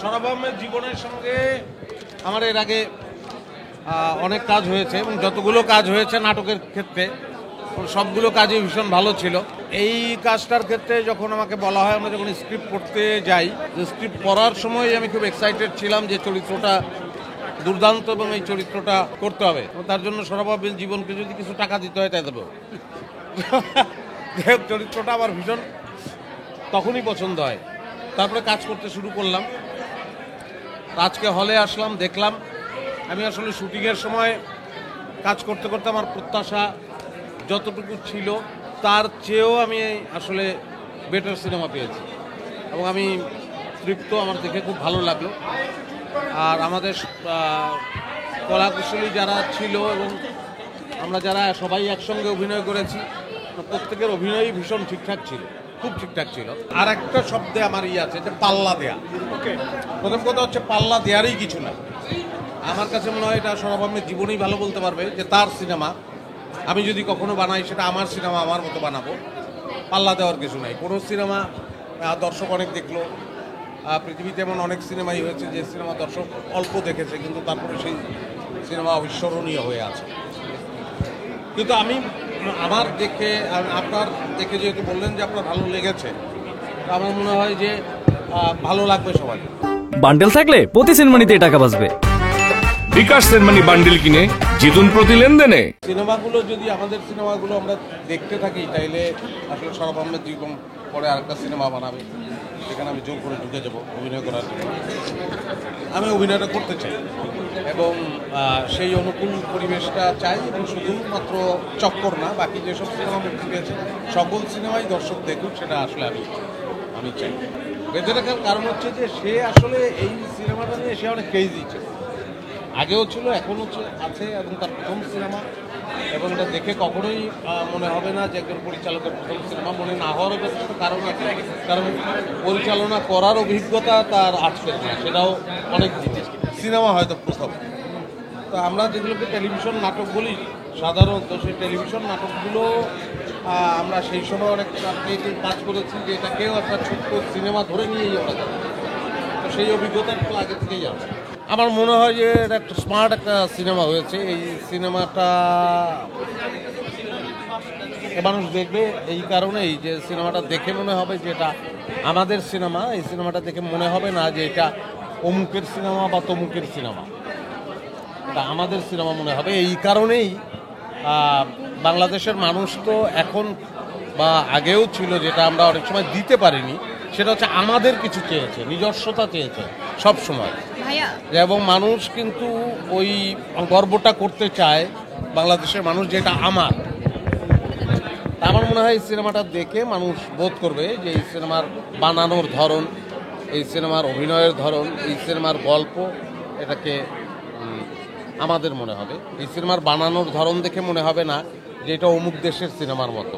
সরব আহমেদ জীবনের সঙ্গে আমার এর আগে অনেক কাজ হয়েছে এবং যতগুলো কাজ হয়েছে নাটকের ক্ষেত্রে সবগুলো কাজই ভীষণ ভালো ছিল। এই কাজটার ক্ষেত্রে যখন আমাকে বলা হয়, আমরা যখন স্ক্রিপ্ট পড়তে যাই, স্ক্রিপ্ট পড়ার সময় আমি খুব এক্সাইটেড ছিলাম যে চরিত্রটা দুর্দান্ত এবং এই চরিত্রটা করতে হবে। তার জন্য সরব আহমেদ জীবনকে যদি কিছু টাকা দিতে হয় তাই দেবো। চরিত্রটা আমার ভীষণ তখনই পছন্দ হয়। তারপরে কাজ করতে শুরু করলাম। আজকে হলে আসলাম, দেখলাম। আমি আসলে শুটিংয়ের সময় কাজ করতে করতে আমার প্রত্যাশা যতটুকু ছিল তার চেয়েও আমি আসলে বেটার সিনেমা পেয়েছি এবং আমি তৃপ্ত। আমার দেখে খুব ভালো লাগলো। আর আমাদের কলাকুশলী যারা ছিল এবং আমরা যারা সবাই একসঙ্গে অভিনয় করেছি, প্রত্যেকের অভিনয়ই ভীষণ ঠিকঠাক ছিল, খুব ঠিকঠাক ছিল। আর একটা শব্দে আমার আছে যে পাল্লা দেয়া। প্রথম কথা হচ্ছে পাল্লা দেয়ারই কিছু না। আমার কাছে মনে হয় এটা সরব আহমেদ জীবনেই ভালো বলতে পারবে যে তার সিনেমা আমি যদি কখনো বানাই সেটা আমার সিনেমা, আমার মতো বানাবো। পাল্লা দেওয়ার কিছু নাই। কোনো সিনেমা দর্শক অনেক দেখলো, পৃথিবীতে এমন অনেক সিনেমাই হয়েছে যে সিনেমা দর্শক অল্প দেখেছে কিন্তু তারপরে সেই সিনেমা অবিস্মরণীয় হয়ে আছে। কিন্তু আমি আমার দেখে, আপনার দেখে যেহেতু বললেন যে আপনার ভালো লেগেছে, আমার মনে হয় যে ভালো লাগবে সবাই। বান্ডেল থাকলে প্রতি সিনেমানিতে টাকা বাঁচবে। বিকাশ সেনমানি বান্ডেল কিনে জিতুন প্রতি লেনদেনে। সিনেমাগুলো যদি আমাদের সিনেমাগুলো আমরা দেখতে থাকি তাইলে আসলে সরব আহমেদ জীবন পরে আরেকটা সিনেমা বানাবে, সেখানে আমি জোর করে ঢুকে যাবো অভিনয় করার জন্য। আমি অভিনয়টা করতে চাই এবং সেই অনুকূল পরিবেশটা চাই এবং শুধুমাত্র চক্কর না, বাকি যেসব সিনেমা মুক্তি পেয়েছে সকল সিনেমাই দর্শক দেখুক, সেটা আসলে আমি চাই। বেঁধে রাখার কারণ হচ্ছে যে সে আসলে এই সিনেমাটা নিয়ে সে অনেক ক্রেজি ছিল, আগেও ছিল, এখনও আছে এবং তার প্রথম সিনেমা এবং এটা দেখে কখনোই মনে হবে না যে একজন পরিচালকের প্রথম সিনেমা। মনে না হওয়ারও যথেষ্ট কারণ আছে, কারণ পরিচালনা করার অভিজ্ঞতা তার আছে না, সেটাও অনেক জিনিস। সিনেমা হয়তো প্রথম। তো আমরা যেগুলোকে টেলিভিশন নাটক বলি সাধারণত, সেই টেলিভিশন নাটকগুলো আমরা সেই সময় অনেক কাজ করেছি যে এটাকেও একটা ছোট্ট সিনেমা ধরে নিয়েই আমরা যাবো। তো সেই অভিজ্ঞতা একটু আগে থেকেই আছে। আমার মনে হয় যে এটা একটা স্মার্ট একটা সিনেমা হয়েছে। এই সিনেমাটা মানুষ দেখবে এই কারণেই যে সিনেমাটা দেখে মনে হবে যে এটা আমাদের সিনেমা। এই সিনেমাটা দেখে মনে হবে না যে এটা অমুকের সিনেমা বা তমুকের সিনেমা, এটা আমাদের সিনেমা মনে হবে। এই কারণেই বাংলাদেশের মানুষ তো এখন বা আগেও ছিল, যেটা আমরা অনেক সময় দিতে পারিনি, সেটা হচ্ছে আমাদের কিছু চেয়েছে, নিজস্বতা চেয়েছে সব সময়। এবং মানুষ কিন্তু ওই গর্বটা করতে চায় বাংলাদেশের মানুষ, যেটা আমার। আমার মনে হয় এই সিনেমাটা দেখে মানুষ বোধ করবে যে এই সিনেমার বানানোর ধরন, এই সিনেমার অভিনয়ের ধরন, এই সিনেমার গল্প, এটাকে আমাদের মনে হবে। এই সিনেমার বানানোর ধরন দেখে মনে হবে না যে এটা অমুক দেশের সিনেমার মতো।